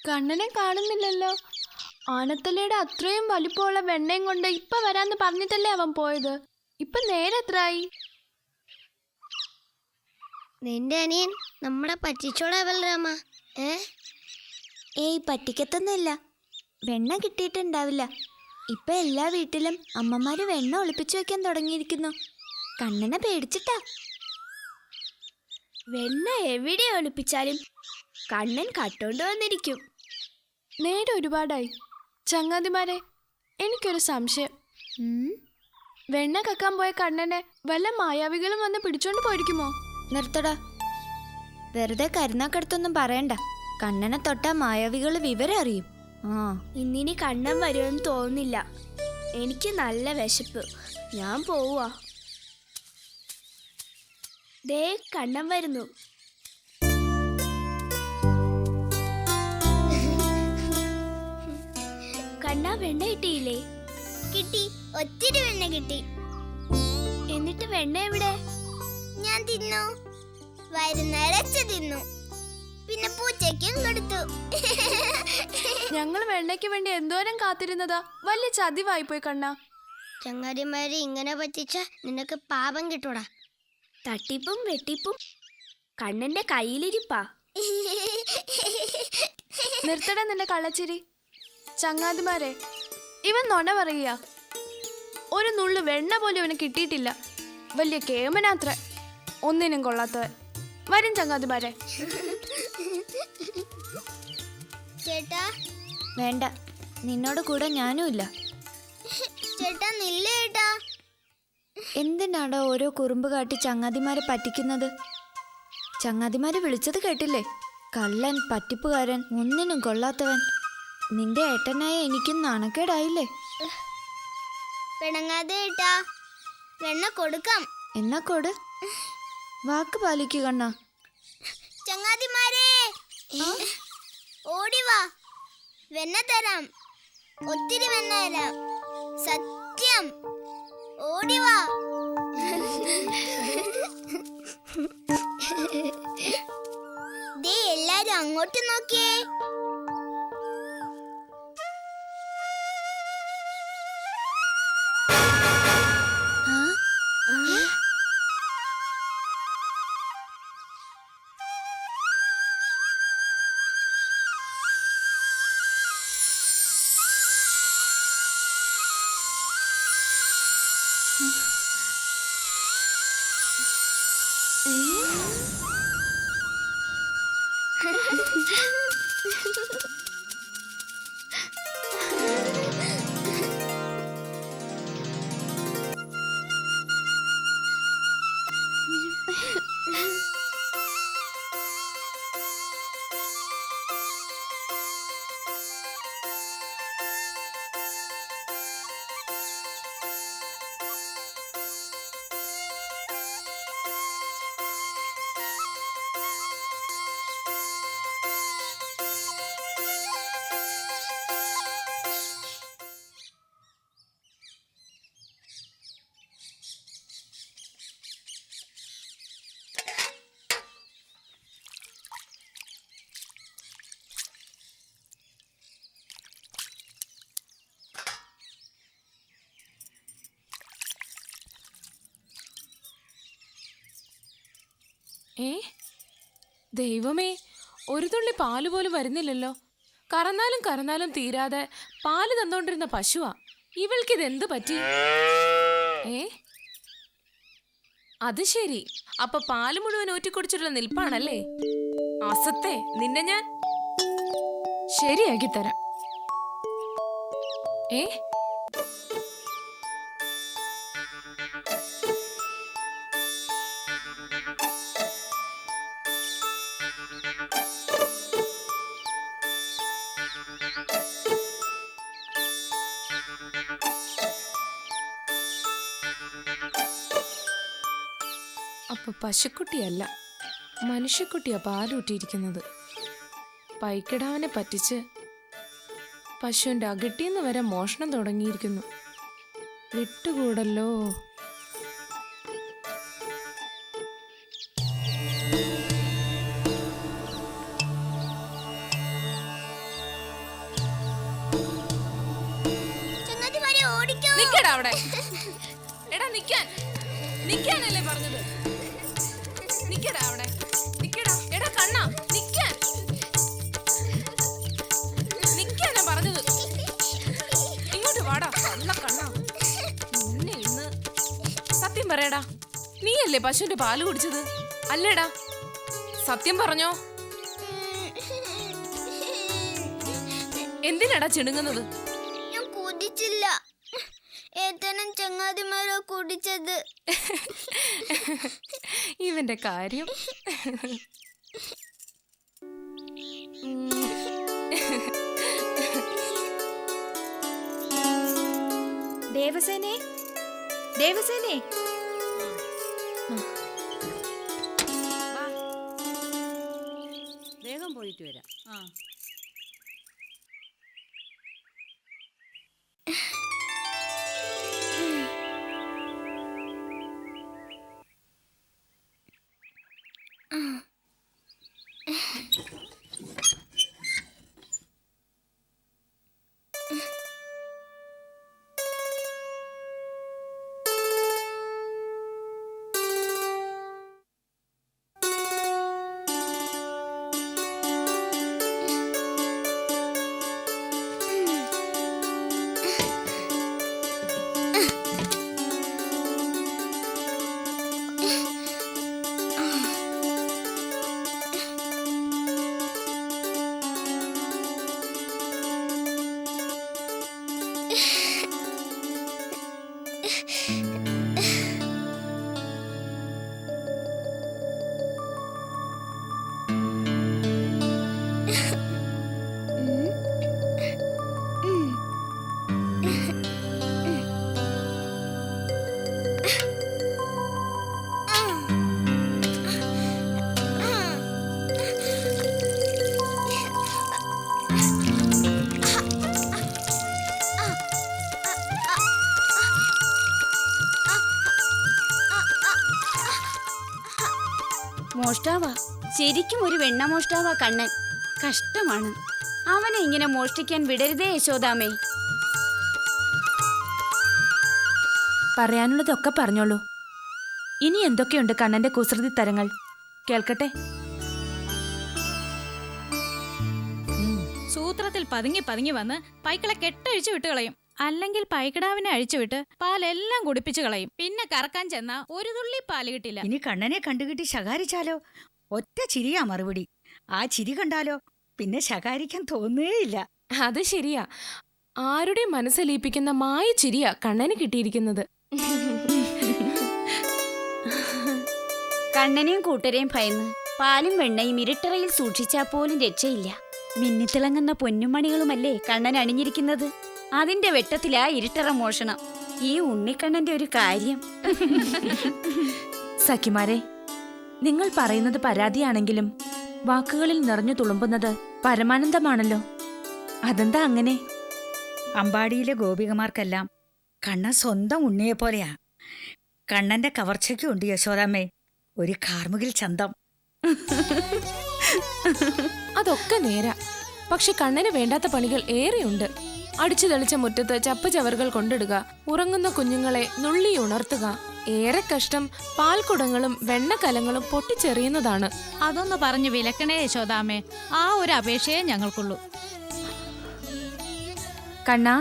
കണ്ണനെ കാണുന്നില്ലല്ലോ. ആനത്തലയുടെ അത്രയും വലിപ്പമുള്ള വെണ്ണയും കൊണ്ട് ഇപ്പൊ വരാന്ന് പറഞ്ഞിട്ടല്ലേ അവൻ പോയത്. ഇപ്പൊ നേരെ എത്രയായി? നിന്റെ അനിയൻ നമ്മളെ പറ്റിച്ചോടാ ബലരാമ. ഏയ് പറ്റിക്കത്തൊന്നുമില്ല. വെണ്ണ കിട്ടിയിട്ടുണ്ടാവില്ല. ഇപ്പൊ എല്ലാ വീട്ടിലും അമ്മമാര് വെണ്ണ ഒളിപ്പിച്ചു വെക്കാൻ തുടങ്ങിയിരിക്കുന്നു. കണ്ണനെ പേടിച്ചിട്ടാ. വെണ്ണ എവിടെ ഒളിപ്പിച്ചാലും കണ്ണൻ കട്ടോണ്ട് വന്നിരിക്കും. നേരെ ഒരുപാടായി. ചങ്ങാതിമാരെ, എനിക്കൊരു സംശയം. വെണ്ണ കക്കാൻ പോയ കണ്ണനെ വല്ല മായാവികളും വന്ന് പിടിച്ചോണ്ട് പോയിരിക്കുമോ? നിർത്തടാ. വെറുതെ കരുനാക്കടുത്തൊന്നും പറയണ്ട. കണ്ണനെ തൊട്ടാ മായാവികൾ വിവരം അറിയും. ഇന്നിനി കണ്ണൻ വരുമെന്ന് തോന്നുന്നില്ല. എനിക്ക് നല്ല വിശപ്പ്. ഞാൻ പോവാ. ദേ കണ്ണൻ വരുന്നു. കണ്ണ വെണ്ണ കിട്ടിയില്ലേ? കിട്ടി, ഒത്തിരി വെണ്ണ കിട്ടി. എന്നിട്ട് വെണ്ണ എവിടെ? ഞാൻ തിന്നു, വയറ് നിറച്ച് തിന്നു. പിന്നെ പൂച്ചയ്ക്കും കൊടുത്തു. ഞങ്ങൾ വെണ്ണയ്ക്ക് വേണ്ടി എന്തോരം കാത്തിരുന്നതാ. വലിയ ചതിവായിപ്പോയി കണ്ണ. ചങ്ങാതിമാരെ ഇങ്ങനെ പറ്റിച്ച നിനക്ക് പാപം കിട്ടൂടാ. തട്ടിപ്പും വെട്ടിപ്പും കണ്ണന്റെ കയ്യിലിരിപ്പാ. നിർത്തട നിന്റെ കള്ളച്ചിരി. ചങ്ങാതിമാരെ, ഇവൻ നുണ പറയുക. ഒരു നുള്ളു വെണ്ണ പോലും ഇവന് കിട്ടിയിട്ടില്ല. വലിയ കേമനാത്ര, ഒന്നിനും കൊള്ളാത്തവൻ. വരും ചങ്ങാതിമാരെ. ചേട്ടാ വേണ്ട, നിന്നോട് കൂടെ ഞാനും ഇല്ല. ചേട്ടാ നില്ല ചേട്ടാ. എന്തിനാടോ ഓരോ കുറുമ്പ് കാട്ടി ചങ്ങാതിമാരെ പറ്റിക്കുന്നത്? ചങ്ങാതിമാരെ വിളിച്ചത് കേട്ടില്ലേ? കള്ളൻ, പറ്റിപ്പുകാരൻ, ഒന്നിനും കൊള്ളാത്തവൻ. നിന്റെ ഏട്ടനായ എനിക്കും നാണക്കേടായില്ലേ? പിണങ്ങാതെ ചേട്ടാ, വെണ്ണ കൊടുക്കാം. എന്നാ കൊട്, വാക്ക് പാലിക്കുക കണ്ണാ. ചങ്ങാതിമാരെ ഓടിവാ, വെണ്ണ തരാം. ഒത്തിരി വെണ്ണ തരാം, സത്യം. ഓടിവാ. ദേ എല്ലാരും അങ്ങോട്ട് നോക്കിയേ. ദൈവമേ, ഒരു തുള്ളി പാല് പോലും വരുന്നില്ലല്ലോ. കറന്നാലും കറന്നാലും തീരാതെ പാല് തന്നോണ്ടിരുന്ന പശുവാ. ഇവൾക്കിതെന്ത് പറ്റി? അത് ശരി, അപ്പൊ പാല് മുഴുവൻ ഊറ്റിക്കുടിച്ചിട്ടുള്ള നിൽപ്പാണല്ലേ? അസത്തെ, നിന്നെ ഞാൻ ശരിയാക്കി തരാം. അപ്പൊ പശുക്കുട്ടിയല്ല, മനുഷ്യക്കുട്ടിയാ പാലൂട്ടിയിരിക്കുന്നത്. പൈക്കിടാവിനെ പറ്റിച്ച് പശുവിന്റെ അകിട്ടിന്ന് വരെ മോഷണം തുടങ്ങിയിരിക്കുന്നു. വിട്ടുകൂടല്ലോ. നിക്കടാ അവിടെ. എടാ നിക്കാനല്ലേ പറഞ്ഞത്. നിക്കടാ അവിടെ. നിക്കടാ. എടാ കണ്ണാ നിക്കാനാ പറഞ്ഞത്. ഇങ്ങോട്ട് വാടാ കണ്ണാ. നിന്നെ ഇന്ന് സത്യം പറയടാ, നീയല്ലേ പശുവിന്റെ പാല് കുടിച്ചത് അല്ലേടാ? സത്യം പറഞ്ഞോ. എന്തിനാടാ ചിണുങ്ങുന്നത്? ഞാൻ കുടിച്ചില്ല. ഏതനും ചങ്ങാതിമാരോ കുടിച്ചത്. ഇവന്റെ കാര്യം. ദേവസേനേ, വേഗം പോയിട്ട് വരാം. മോഷ്ടാവാ, ശരിക്കും ഒരു വെണ്ണ മോഷ്ടാവാ കണ്ണൻ. കഷ്ടമാണ്. അവനെ ഇങ്ങനെ മോഷ്ടിക്കാൻ വിടരുതേ യശോദാമേ. പറയാനുള്ളതൊക്കെ പറഞ്ഞോളൂ. ഇനി എന്തൊക്കെയുണ്ട് കണ്ണന്റെ കുസൃതി തരങ്ങൾ? കേൾക്കട്ടെ. സൂത്രത്തിൽ പതുങ്ങി വന്ന് പൈക്കളെ കെട്ടഴിച്ചു വിട്ട് കളയും. അല്ലെങ്കിൽ പൈക്കിടാവിനെ അഴിച്ചുവിട്ട് പാലെല്ലാം കുടിപ്പിച്ചു കളയും. പിന്നെ കറക്കാൻ ചെന്നാ ഒരു തുള്ളി പാല് കിട്ടില്ല. ഇനി കണ്ണനെ കണ്ടുകിട്ടി ശകാരിച്ചാലോ? ഒറ്റ ചിരിയാ മറുപടി. ആ ചിരി കണ്ടാലോ പിന്നെ ശകാരിക്കാൻ തോന്നുകയില്ല. അത് ശരിയാ. ആരുടെ മനസ്സലിയിപ്പിക്കുന്ന മായ ചിരിയാ കണ്ണന് കിട്ടിയിരിക്കുന്നത്. കണ്ണനെയും കൂട്ടരെയും ഭയന്ന് പാലും വെണ്ണയും ഇരുട്ടറയിൽ സൂക്ഷിച്ചാ പോലും രക്ഷയില്ല. മിന്നിത്തിളങ്ങുന്ന പൊന്നുമണികളുമല്ലേ കണ്ണൻ അണിഞ്ഞിരിക്കുന്നത്. അതിന്റെ വെട്ടത്തിലാ ഇരുട്ടറ മോഷണം. ഈ ഉണ്ണിക്കണ്ണന്റെ ഒരു കാര്യം. സഖിമാരെ, നിങ്ങൾ പറയുന്നത് പരാതിയാണെങ്കിലും വാക്കുകളിൽ നിറഞ്ഞു തുളുമ്പുന്നത് പരമാനന്ദമാണല്ലോ. അതെന്താ അങ്ങനെ? അമ്പാടിയിലെ ഗോപികമാർക്കെല്ലാം കണ്ണൻ സ്വന്തം ഉണ്ണിയെപ്പോലെയാ. കണ്ണന്റെ കവർച്ചയ്ക്കുണ്ട് യശോദാമ്മേ ഒരു കാർമുകിൽ ചന്തം. അതൊക്കെ നേരാ. പക്ഷെ കണ്ണന് വേണ്ടാത്ത പണികൾ ഏറെയുണ്ട്. അടിച്ചു തെളിച്ച മുറ്റത്ത് ചപ്പ് ചവറുകൾ കൊണ്ടിടുക, ഉറങ്ങുന്ന കുഞ്ഞുങ്ങളെ നുള്ളി ഉണർത്തുക. ഏറെ കഷ്ടം പാൽക്കുടങ്ങളും വെണ്ണക്കലങ്ങളും പൊട്ടിച്ചെറിയുന്നതാണ്. അതൊന്ന് പറഞ്ഞു വിലക്കണേ യശോദാമേ. ആ ഒരു അപേക്ഷയെ ഞങ്ങൾക്കുള്ളൂ. കണ്ണാ.